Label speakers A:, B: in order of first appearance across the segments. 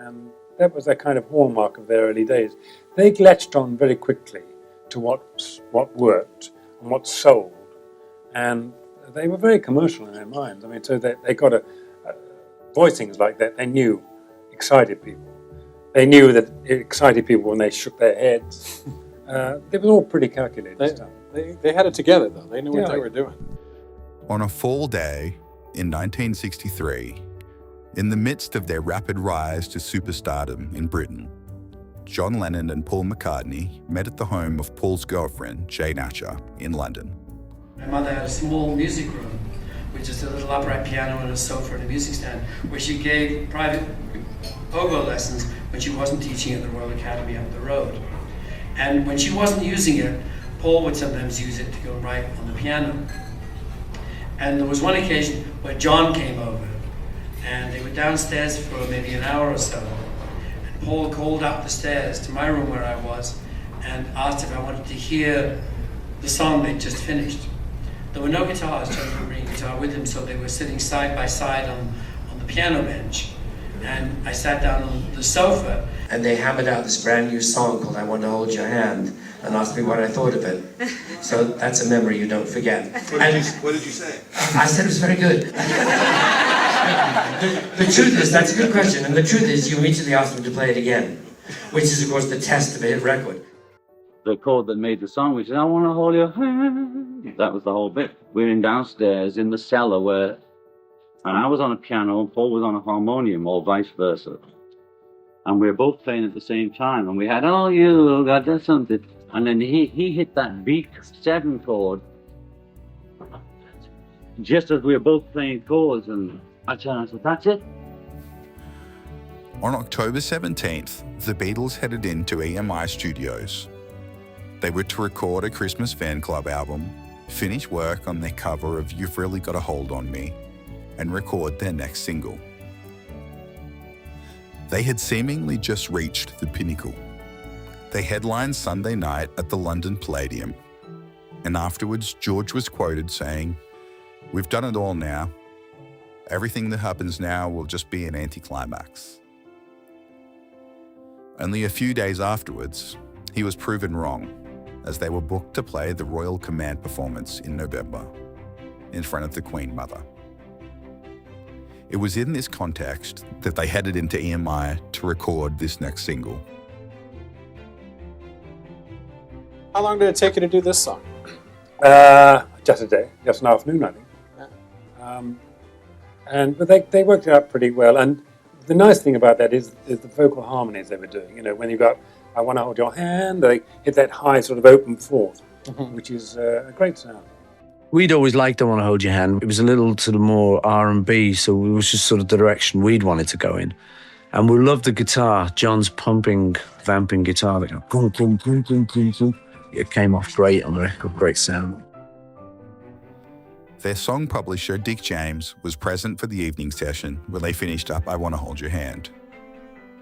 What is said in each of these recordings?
A: And that was a kind of hallmark of their early days. They latched on very quickly to what worked and what sold. And they were very commercial in their minds. I mean, so they got voicings like that. They knew excited people. They knew that it excited people when they shook their heads. It was all pretty calculated stuff.
B: They had it together, though. They knew what they were doing.
C: On a fall day in 1963, in the midst of their rapid rise to superstardom in Britain, John Lennon and Paul McCartney met at the home of Paul's girlfriend, Jane Asher, in London.
D: My mother had a small music room, which is a little upright piano and a sofa and a music stand, where she gave private oboe lessons when she wasn't teaching at the Royal Academy up the road. And when she wasn't using it, Paul would sometimes use it to go write on the piano. And there was one occasion where John came over, and they were downstairs for maybe an hour or so. And Paul called up the stairs to my room where I was and asked if I wanted to hear the song they'd just finished. There were no guitars, John didn't bring a guitar with him, so they were sitting side by side on the piano bench. And I sat down on the sofa. And they hammered out this brand new song called I Want to Hold Your Hand and asked me what I thought of it. So that's a memory you don't forget.
E: What did you say?
D: I said it was very good. The truth is, that's a good question, and the truth is you immediately asked them to play it again, which is, of course, the test of a hit record.
F: The chord that made the song, which is I want to hold your hand. That was the whole bit. We were in downstairs in the cellar and I was on a piano and Paul was on a harmonium, or vice versa. And we were both playing at the same time, and we had, oh, you got that something. And then he hit that B7 chord just as we were both playing chords, and I turned and said, that's it.
C: On October 17th, the Beatles headed into EMI Studios. They were to record a Christmas fan club album, finish work on their cover of You've Really Got a Hold on Me, and record their next single. They had seemingly just reached the pinnacle. They headlined Sunday night at the London Palladium, and afterwards George was quoted saying, "We've done it all now. Everything that happens now will just be an anticlimax." Only a few days afterwards, he was proven wrong, as they were booked to play the Royal Command performance in November, in front of the Queen Mother. It was in this context that they headed into EMI to record this next single.
B: How long did it take you to do this song?
A: Just a day, just an afternoon, I think. Yeah. But they worked it out pretty well. And the nice thing about that is the vocal harmonies they were doing. You know, when you've got I Want to Hold Your Hand, they hit that high sort of open fourth, which is a great sound.
G: We'd always liked I Want to Hold Your Hand. It was a little sort of more R&B, so it was just sort of the direction we'd wanted to go in. And we loved the guitar, John's pumping, vamping guitar. That go, boom, boom, boom, boom, boom. It came off great on the record, great sound.
C: Their song publisher, Dick James, was present for the evening session when they finished up I Want to Hold Your Hand.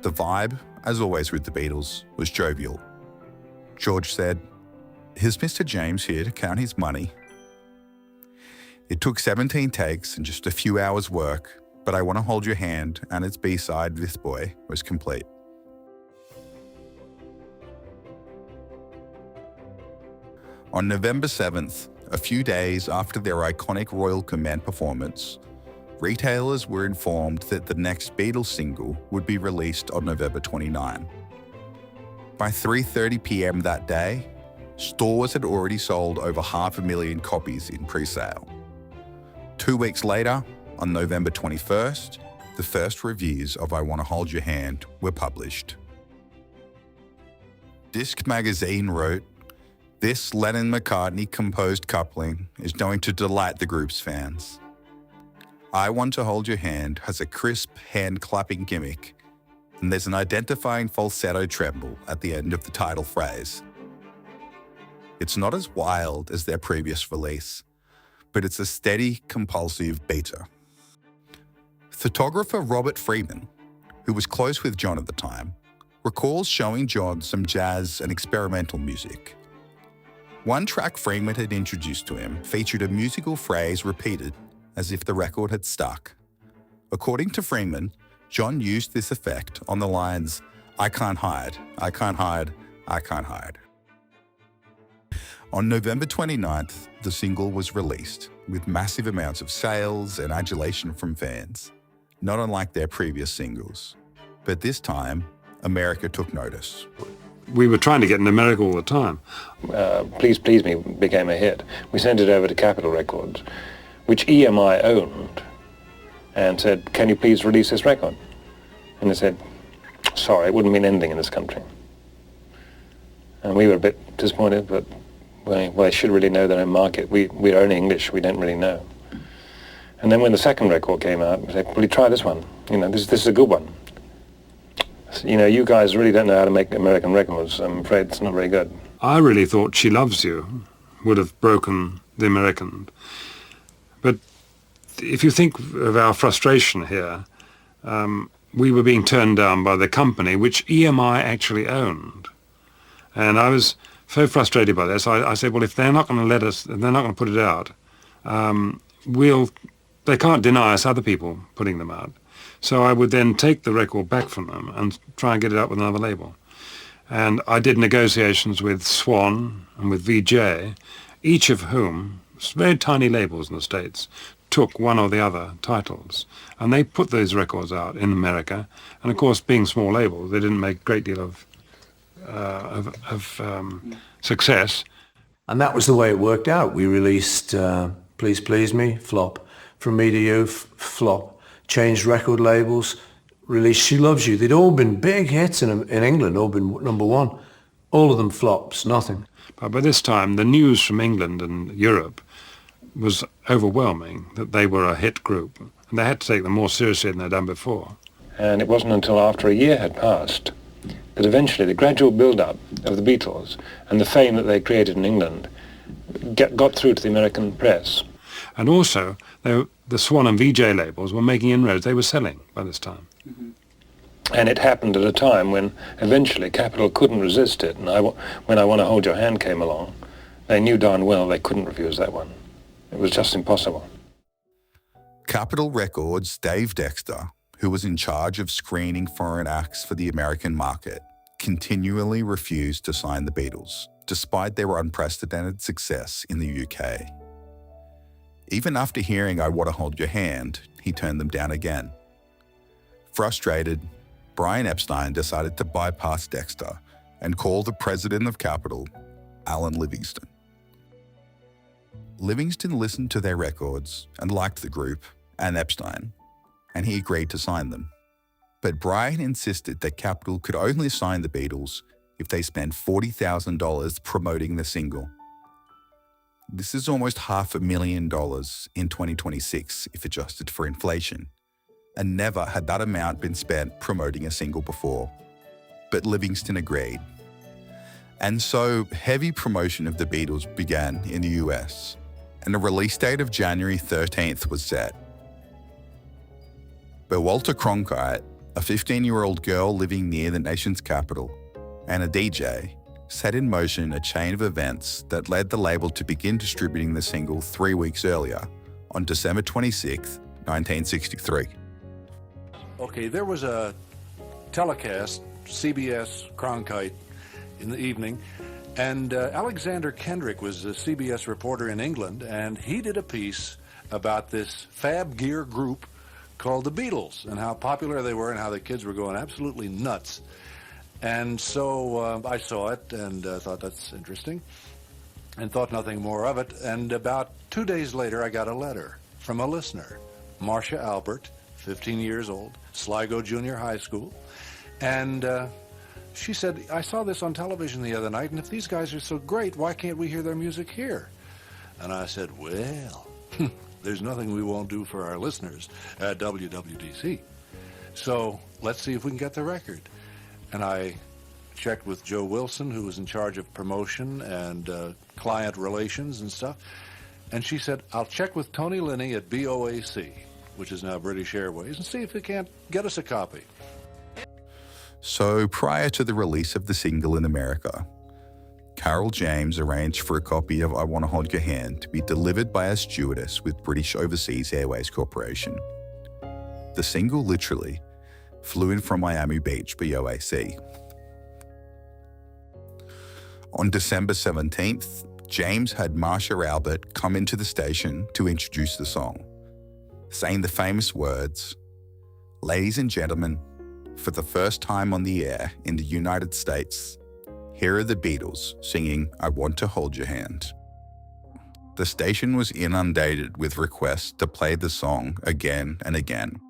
C: The vibe, as always with the Beatles, was jovial. George said, "Is Mr. James here to count his money?" It took 17 takes and just a few hours' work, but I Want to Hold Your Hand and its B-side, This Boy, was complete. On November 7th, a few days after their iconic Royal Command performance, retailers were informed that the next Beatles single would be released on November 29. By 3:30 p.m. that day, stores had already sold over 500,000 copies in pre-sale. 2 weeks later, on November 21st, the first reviews of I Want to Hold Your Hand were published. Disc Magazine wrote, "This Lennon-McCartney composed coupling is going to delight the group's fans. I Want to Hold Your Hand has a crisp hand-clapping gimmick, and there's an identifying falsetto tremble at the end of the title phrase. It's not as wild as their previous release, but it's a steady, compulsive beater." Photographer Robert Freeman, who was close with John at the time, recalls showing John some jazz and experimental music. One track Freeman had introduced to him featured a musical phrase repeated as if the record had stuck. According to Freeman, John used this effect on the lines, "I can't hide, I can't hide, I can't hide." On November 29th, the single was released with massive amounts of sales and adulation from fans, not unlike their previous singles. But this time, America took notice.
E: We were trying to get in America all the time.
H: Please Please Me became a hit. We sent it over to Capitol Records, which EMI owned, and said, "Can you please release this record?" And they said, "Sorry, it wouldn't mean anything in this country." And we were a bit disappointed, but well, they should really know their own market. We're only English, we don't really know. And then when the second record came out, we said, "Will you try this one? You know, this is a good one. You know, you guys really don't know how to make American records. I'm afraid it's not very good."
E: I really thought She Loves You would have broken the American. But if you think of our frustration here, we were being turned down by the company which EMI actually owned. And I was so frustrated by this. I said, well, if they're not going to let us, if they're not going to put it out, they can't deny us other people putting them out. So I would then take the record back from them and try and get it out with another label. And I did negotiations with Swan and with VJ, each of whom, very tiny labels in the States, took one or the other titles. And they put those records out in America. And of course, being small labels, they didn't make a great deal of success.
G: And that was the way it worked out. We released Please Please Me, flop. From Me to You, flop. Changed record labels, released She Loves You. They'd all been big hits in England, all been number one. All of them flops, nothing.
E: But by this time, the news from England and Europe was overwhelming that they were a hit group. And they had to take them more seriously than they'd done before.
H: And it wasn't until after a year had passed that eventually the gradual build-up of the Beatles and the fame that they created in England got through to the American press.
E: And also, the Swan and VJ labels were making inroads. They were selling by this time.
H: Mm-hmm. And it happened at a time when eventually Capitol couldn't resist it. And when I Want to Hold Your Hand came along, they knew darn well they couldn't refuse that one. It was just impossible.
C: Capitol Records' Dave Dexter, who was in charge of screening foreign acts for the American market, continually refused to sign the Beatles, despite their unprecedented success in the UK. Even after hearing I Want to Hold Your Hand, he turned them down again. Frustrated, Brian Epstein decided to bypass Dexter and call the president of Capitol, Alan Livingston. Livingston listened to their records and liked the group and Epstein, and he agreed to sign them. But Brian insisted that Capitol could only sign the Beatles if they spent $40,000 promoting the single. This is almost $500,000 in 2026 if adjusted for inflation, and never had that amount been spent promoting a single before. But Livingston agreed. And so heavy promotion of the Beatles began in the US, and a release date of January 13th was set. But Walter Cronkite, a 15-year-old girl living near the nation's capital, and a DJ, set in motion a chain of events that led the label to begin distributing the single 3 weeks earlier, on December 26, 1963.
I: Okay, there was a telecast, CBS Cronkite, in the evening, and Alexander Kendrick was a CBS reporter in England, and he did a piece about this fab gear group called the Beatles and how popular they were and how the kids were going absolutely nuts. And so I saw it and thought that's interesting and thought nothing more of it. And about 2 days later, I got a letter from a listener, Marsha Albert, 15 years old, Sligo Junior High School. And she said, I saw this on television the other night, and if these guys are so great, why can't we hear their music here? And I said, well, there's nothing we won't do for our listeners at WWDC. So let's see if we can get the record. And I checked with Joe Wilson, who was in charge of promotion and client relations and stuff. And she said, I'll check with Tony Linney at BOAC, which is now British Airways, and see if they can't get us a copy.
C: So prior to the release of the single in America, Carroll James arranged for a copy of I Want to Hold Your Hand to be delivered by a stewardess with British Overseas Airways Corporation. The single literally flew in from Miami Beach, BOAC. On December 17th, James had Marsha Albert come into the station to introduce the song, saying the famous words, "Ladies and gentlemen, for the first time on the air in the United States, here are the Beatles singing I Want to Hold Your Hand." The station was inundated with requests to play the song again and again.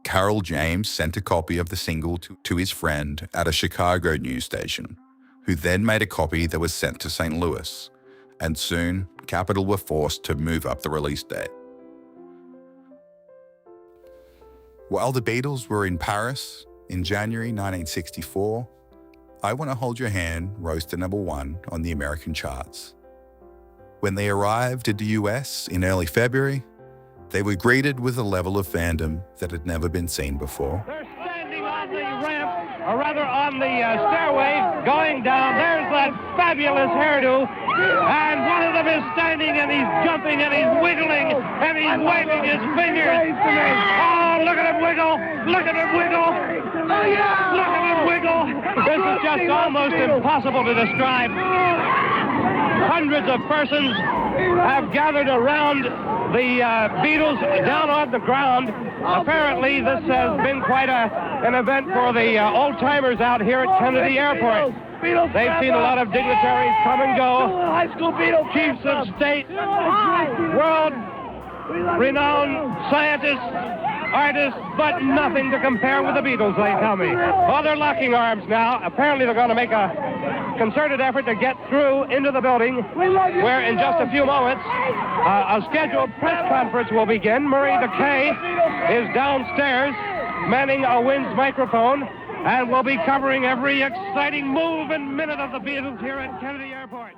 C: Carroll James sent a copy of the single to his friend at a Chicago news station, who then made a copy that was sent to St. Louis, and soon Capitol were forced to move up the release date. While the Beatles were in Paris in January 1964, I Want to Hold Your Hand rose to #1 on the American charts. When they arrived in the US in early February, they were greeted with a level of fandom that had never been seen before.
J: They're standing on the ramp, or rather on the stairway, going down. There's that fabulous hairdo, and one of them is standing, and he's jumping, and he's wiggling, and he's waving his fingers. Oh, look at him wiggle! Look at him wiggle! Look at him wiggle! This is just almost impossible to describe. Hundreds of persons have gathered around the Beatles down on the ground. Apparently, this has been quite an event for the old-timers out here at Kennedy Airport. They've seen a lot of dignitaries come and go, chiefs of state, world-renowned scientists, artists, but nothing to compare with the Beatles, they tell me. Oh, they're locking arms now. Apparently, they're going to make a concerted effort to get through into the building, where in just a few moments, a scheduled press conference will begin. Murray Decay is downstairs, manning a Wins microphone, and will be covering every exciting move and minute of the Beatles here at Kennedy Airport.